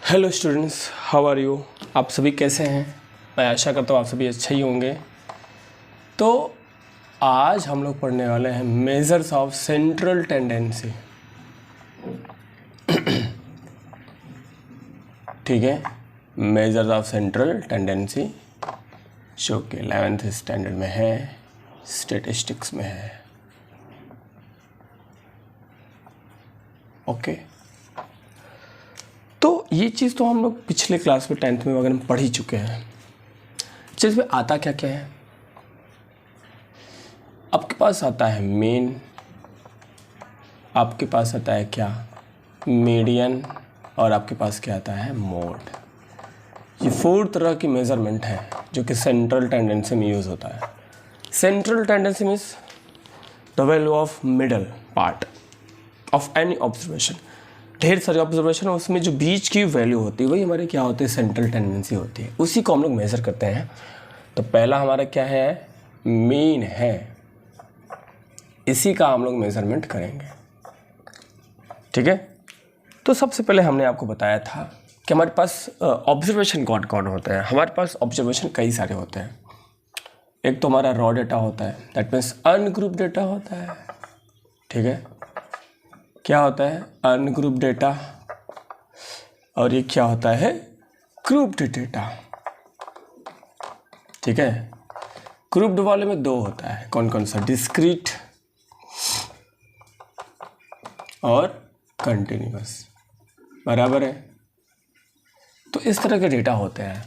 Hello students, how are you. आप सभी कैसे हैं? मैं आशा करता हूँ आप सभी अच्छे ही होंगे। तो आज हम लोग पढ़ने वाले हैं मेजर्स ऑफ सेंट्रल टेंडेंसी। ठीक है, मेजर्स ऑफ सेंट्रल टेंडेंसी जो कि 11th स्टैंडर्ड में है, स्टैटिस्टिक्स में है। ओके, तो ये चीज़ तो हम लोग पिछले क्लास में 10th में वगैरह में पढ़ ही चुके हैं। चीज़ में आता क्या क्या है, आपके पास आता है मीन, आपके पास आता है क्या, मीडियन, और आपके पास क्या आता है, मोड। ये 4 तरह की मेज़रमेंट है जो कि सेंट्रल टेंडेंसी में यूज़ होता है। Central tendency means the value of middle part of any observation. ढेर सारे ऑब्जर्वेशन है, उसमें जो बीच की वैल्यू होती है वही हमारे क्या होती है, सेंट्रल टेंडेंसी होती है। उसी को हम लोग मेज़र करते हैं। तो पहला हमारा क्या है, मीन है, इसी का हम लोग मेज़रमेंट करेंगे। ठीक है, तो सबसे पहले हमने आपको बताया था कि हमारे पास ऑब्जर्वेशन कौन कौन होते हैं। हमारे पास ऑब्जर्वेशन कई सारे होते हैं। एक तो हमारा रॉ डेटा होता है, दैट मीन्स अनग्रुप डेटा होता है। ठीक है, क्या होता है, अनग्रुप डेटा, और ये क्या होता है, ग्रुप्ड डेटा। ठीक है, ग्रुप्ड वाले में 2 होता है, कौन कौन सा, डिस्क्रीट और कंटिन्यूअस, बराबर है। तो इस तरह के डेटा होते हैं।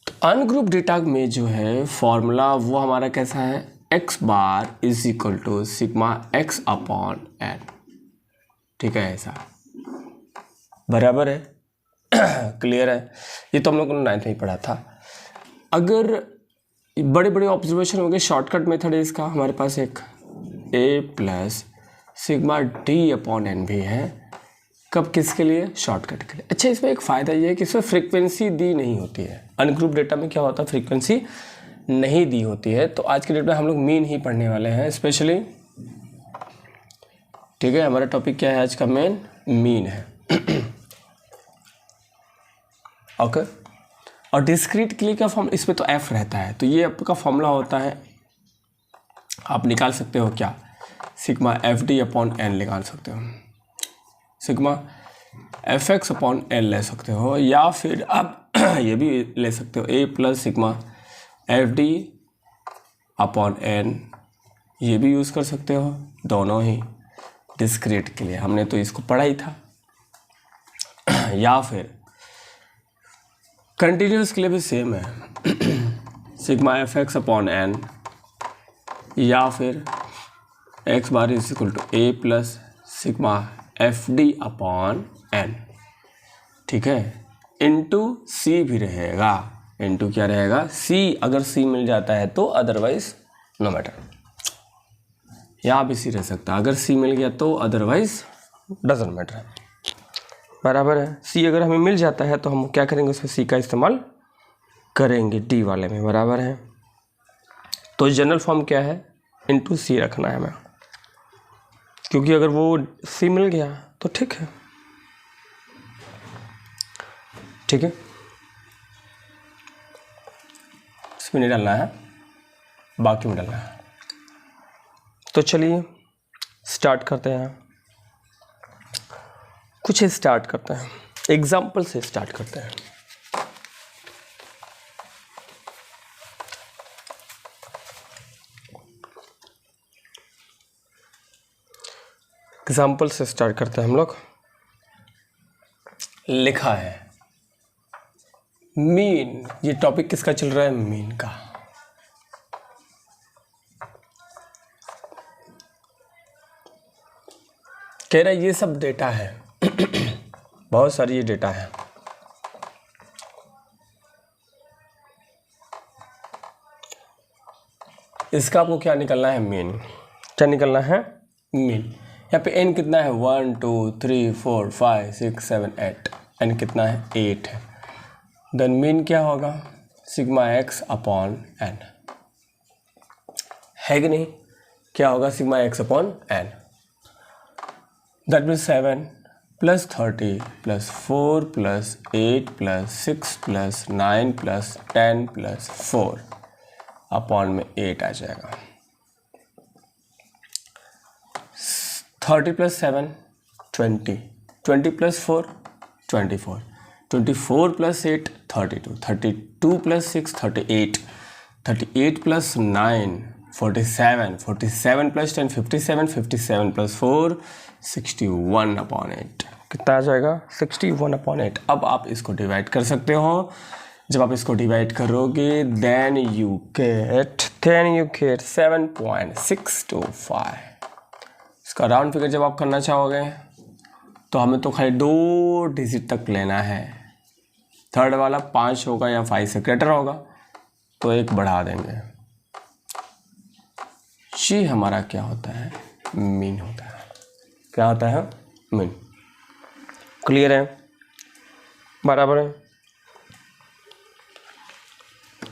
तो अनग्रुप डेटा में जो है फॉर्मूला वो हमारा कैसा है, x bar is equal to sigma x upon n। ठीक है, ऐसा बराबर है। क्लियर है, ये तो हम लोगों ने 9th में ही पढ़ा था। अगर बड़े बड़े ऑब्जर्वेशन हो गए, शॉर्टकट मेथड है इसका, हमारे पास एक a plus sigma d upon n भी है। कब, किसके लिए, शॉर्टकट के लिए। अच्छा, इसमें एक फ़ायदा ये है कि इसमें फ्रीक्वेंसी दी नहीं होती है। अनग्रुप डेटा में क्या होता है, फ्रीक्वेंसी नहीं दी होती है। तो आज के डेट में हम लोग मीन ही पढ़ने वाले हैं स्पेशली। ठीक है, हमारा टॉपिक क्या है आज का, मेन मीन है। ओके, और डिस्क्रीट के लिए क्या फॉर्म, इसमें तो f रहता है, तो ये आपका फॉर्मूला होता है, आप निकाल सकते हो क्या, sigma F D upon N निकाल सकते हो, sigma F X upon N ले सकते हो, या फिर आप ये भी ले सकते हो a plus sigma F D upon N, ये भी यूज़ कर सकते हो। दोनों ही डिस्क्रीट के लिए हमने तो इसको पढ़ा ही था। या फिर कंटिन्यूस के लिए भी सेम है, sigma F X upon N, या फिर X bar is equal to A plus sigma F D upon N. ठीक है, इंटू सी भी रहेगा, इंटू क्या रहेगा, सी। अगर सी मिल जाता है तो, अदरवाइज नो मैटर। यहाँ भी सी रह सकता है, अगर सी मिल गया तो, अदरवाइज डजंट मैटर, बराबर है। सी अगर हमें मिल जाता है तो हम क्या करेंगे, उसमें सी का इस्तेमाल करेंगे डी वाले में, बराबर है। तो जनरल फॉर्म क्या है, इंटू सी रखना है हमें, क्योंकि अगर वो सी मिल गया तो ठीक है। ठीक है, इसमें नहीं डालना है, बाकी में डालना है। तो चलिए स्टार्ट करते हैं, कुछ स्टार्ट करते हैं, एग्जाम्पल से स्टार्ट करते हैं। एग्जाम्पल से स्टार्ट करते हैं हम लोग। लिखा है मीन, ये टॉपिक किसका चल रहा है, मीन का। कह रहा है ये सब डेटा है, बहुत सारी ये डेटा है। इसका आपको क्या निकलना है, मीन। क्या निकलना है, मीन। यहाँ पे n कितना है, 1 2 3 4 5 6 7 8, n कितना है, 8 है। देन मीन क्या होगा, सिग्मा x अपॉन n, है कि नहीं, क्या होगा, sigma x upon n, that means 7 plus 30 plus 4 plus 8 plus 6 plus 9 plus 10 plus 4 upon में 8 आ जाएगा। 30 plus 7 20, 20 plus 4 24, 24 plus 8 32, 32 plus 6 38, 38 plus 9 47, 47 plus 10 57, 57 plus 4 61 upon 8। कितना आ जाएगा? 61 अपॉन 8। अब आप इसको डिवाइड कर सकते हो। जब आप इसको डिवाइड करोगे देन यू गेट 7.625। इसका राउंड फिगर जब आप करना चाहोगे तो हमें तो खाली 2 डिजिट तक लेना है। थर्ड वाला 5 होगा या 5 से ग्रेटर होगा तो 1 बढ़ा देंगे। ये हमारा क्या होता है? मीन होता है। क्या होता है? मीन। क्लियर है? बराबर है।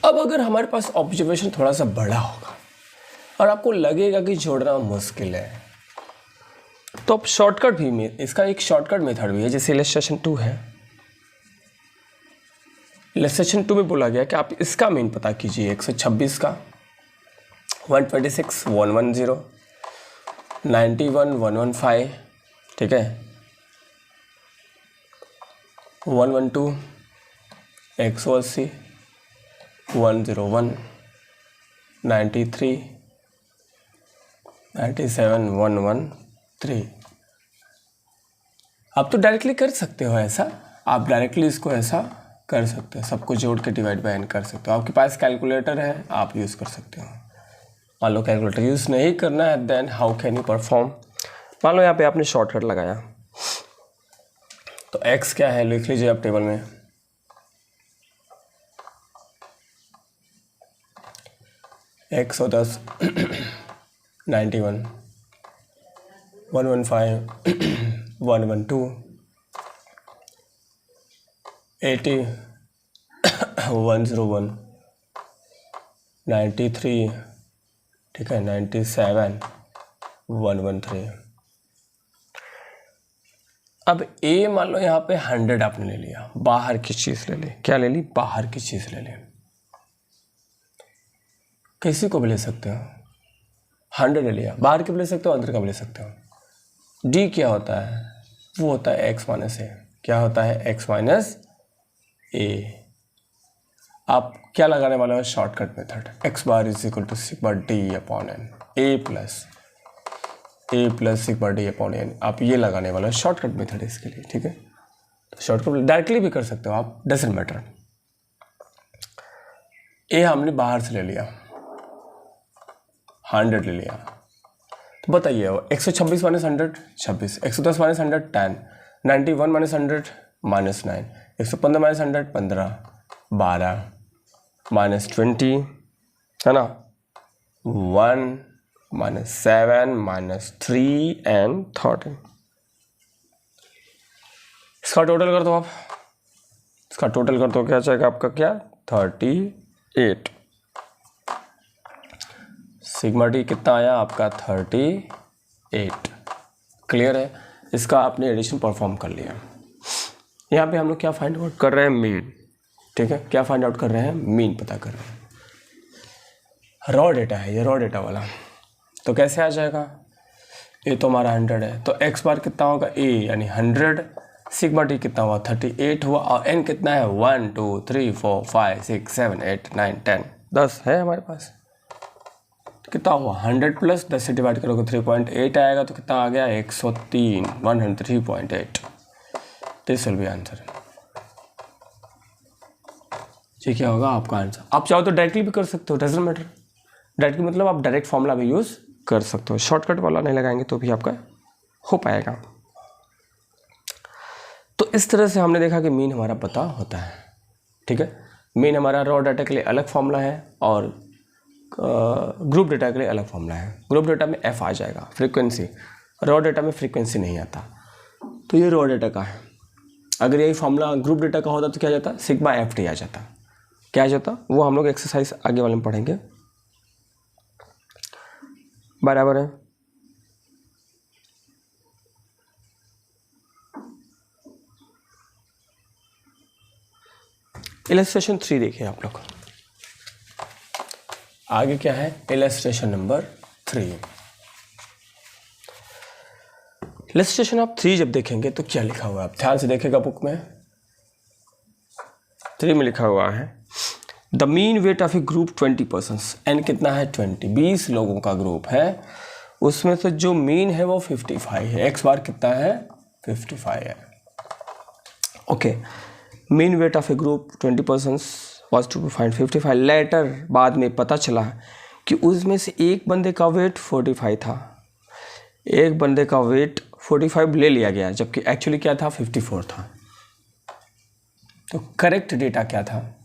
अब अगर हमारे पास ऑब्जर्वेशन थोड़ा सा बड़ा होगा और आपको लगेगा कि जोड़ना मुश्किल है तो अब शॉर्टकट भी, इसका एक शॉर्टकट मेथड भी है। जैसे इलस्ट्रेशन 2 है, इलस्ट्रेशन 2 में बोला गया कि आप इसका मीन पता कीजिए। 126 का 126 110, 91 115, ठीक है, 112 180 101 93 97 113। आप तो डायरेक्टली कर सकते हो ऐसा, आप डायरेक्टली इसको ऐसा कर सकते हो, सबको जोड़ के डिवाइड बाय n कर सकते हो। आपके पास कैलकुलेटर है, आप यूज़ कर सकते हो। मान लो कैलकुलेटर यूज़ नहीं करना है then how can you perform. मान लो यहाँ पे आपने शॉर्टकट लगाया तो x क्या है लिख लीजिए आप टेबल में। x 110 91 115 112 80 101 93, ठीक है, 97 113। अब a मान लो यहाँ पे 100 आपने ले लिया, बाहर की चीज़ ले ली। क्या ले ली? बाहर की चीज़ ले ली। किसी को भी ले सकते हो। 100 ले लिया, बाहर के भी ले सकते हो, अंदर का भी ले सकते हो। d क्या होता है? वो होता है x माइनस a। क्या होता है? x minus a। आप क्या लगाने वाले हो? Shortcut method. x bar is equal to sigma d upon n, a plus sigma d upon n। आप ये लगाने वाले हो, शॉर्टकट मेथड है इसके लिए, ठीक है। तो शॉर्टकट डायरेक्टली भी कर सकते हो आप, डजंट मैटर। a हमने बाहर से ले लिया, 100 ले लिया, तो बताइए 126 minus 100 26, 110 minus 100 10, 91 minus 100 minus 9, 115 minus 100 15, 12 minus 20 है ना, 1 माइनस 7 माइनस 3 एंड 13। इसका टोटल कर दो आप, इसका टोटल कर दो, क्या जाएगा आपका? क्या? 38। सिग्मा डी कितना आया आपका? 38। क्लियर है? इसका आपने एडिशन परफॉर्म कर लिया। यहाँ पे हम लोग क्या फाइंड आउट कर रहे हैं? मीन, ठीक है। क्या फाइंड आउट कर रहे हैं? मीन पता कर रहे हैं। रॉ डेटा है ये, रॉ डेटा वाला। तो कैसे आ जाएगा? ए तो हमारा 100 है, तो एक्स बार कितना होगा? ए यानी 100, सिग्मा डी कितना हुआ? 38 हुआ, और एन कितना है? 1 2 3 4 5 6 7 8 9 10 10 है हमारे पास। कितना हुआ? 100 प्लस 10 से डिवाइड करोगे 3.8 आएगा, तो कितना आ गया? 103 103.8। This will be answer. ये क्या होगा आपका आंसर? आप चाहो तो डायरेक्टली भी कर सकते हो, डजंट मैटर। डायरेक्टली मतलब आप डायरेक्ट फॉर्मूला भी यूज़ कर सकते हो, शॉर्टकट वाला नहीं लगाएंगे तो भी आपका हो पाएगा। तो इस तरह से हमने देखा कि मीन हमारा पता होता है, ठीक है। मीन हमारा रॉ डाटा के लिए अलग फॉर्मूला है और ग्रुप डेटा के लिए अलग फॉर्मूला है। ग्रुप डेटा में एफ आ जाएगा, फ्रीक्वेंसी। रॉ डेटा में फ्रीक्वेंसी नहीं आता, तो ये रॉ डेटा का है। अगर यही फॉर्मूला ग्रुप डेटा का होता तो क्या जाता? सिग्मा एफ टी आ जाता। क्या आ जाता? वो हम लोग एक्सरसाइज आगे वाले में पढ़ेंगे, बराबर है। इलस्ट्रेशन 3 देखिए आप लोग, आगे क्या है, इलस्ट्रेशन नंबर 3। इलस्ट्रेशन आप 3 जब देखेंगे तो क्या लिखा हुआ है, आप ध्यान से देखेगा बुक में। 3 में लिखा हुआ है the mean weight of a group 20 persons, N कितना है 20, 20 लोगों का ग्रुप है, उसमें से जो मीन है वो 55 है, एक्स बार कितना है 55 है। Okay, mean weight of a group 20 persons was to be find 55। Later बाद में पता चला कि उसमें से एक बंदे का वेट 45 था, एक बंदे का वेट 45 ले लिया गया, जबकि एक्चुअली क्या था 54 था। तो करेक्ट डेटा क्या था,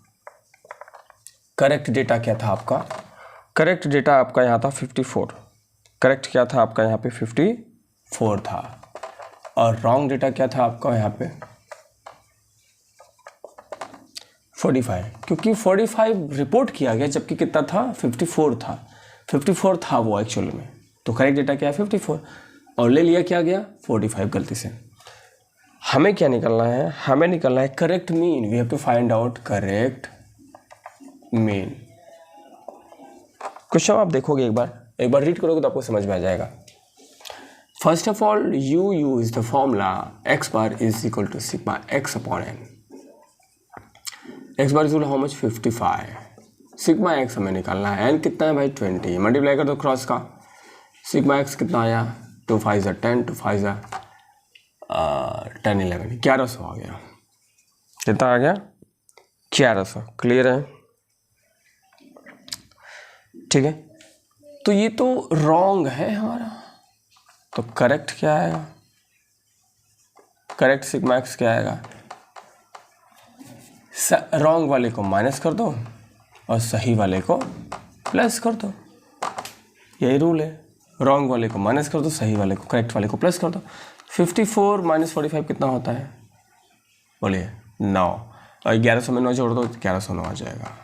करेक्ट डेटा क्या था आपका, करेक्ट डेटा आपका यहाँ था 54, करेक्ट क्या था आपका यहाँ पे 54 था, और रॉन्ग डेटा क्या था आपका यहाँ पे 45, क्योंकि 45 रिपोर्ट किया गया जबकि कितना था 54 था, 54 था वो एक्चुअल में। तो करेक्ट डेटा क्या है 54, और ले लिया क्या गया 45 गलती से। हमें क्या निकलना है, हमें निकलना है correct mean, we have to find out correct mean. Question आप देखोगे एक बार रीड करोगे तो आपको समझ में आ जाएगा। First of all you use the formula X bar is equal to sigma X upon N. X bar is how much 55, sigma X हमें निकालना है, एन कितना है भाई 20, मल्टीप्लाई कर दो क्रॉस का, सिग्मा एक्स कितना आया 2 5 10, 2 5 10 11, 1100 आ गया। कितना आ गया 1100, क्लियर है, ठीक है। तो ये तो रॉन्ग है हमारा, तो करेक्ट क्या आएगा, करेक्ट सिग्मा एक्स क्या आएगा, रॉन्ग वाले को माइनस कर दो और सही वाले को प्लस कर दो, यही रूल है, रॉन्ग वाले को माइनस कर दो, सही वाले को, करेक्ट वाले को प्लस कर दो। 54 माइनस 45 कितना होता है बोलिए 9, और 1100 में 9 जोड़ दो 1109 आ जाएगा,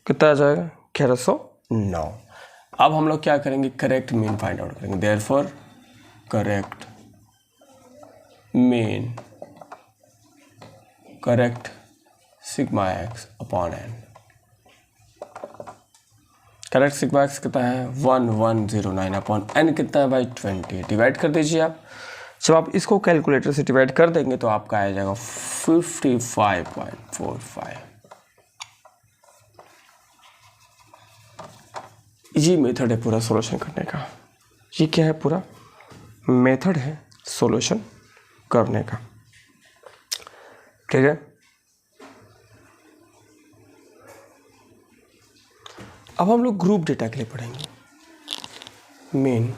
कितना आ जाएगा 1109। अब हम लोग क्या करेंगे, करेक्ट मीन फाइंड आउट करेंगे, therefore correct mean, correct sigma X upon N. Correct sigma X कितना है 1109 अपॉन एन कितना है भाई 20, डिवाइड कर दीजिए आप। जब आप इसको कैलकुलेटर से डिवाइड कर देंगे तो आपका आ जाएगा 55.45। ये मेथड है पूरा सॉल्यूशन करने का, ये क्या है पूरा मेथड है सॉल्यूशन करने का, ठीक है। अब हम लोग ग्रुप डेटा के लिए पढ़ेंगे, मेन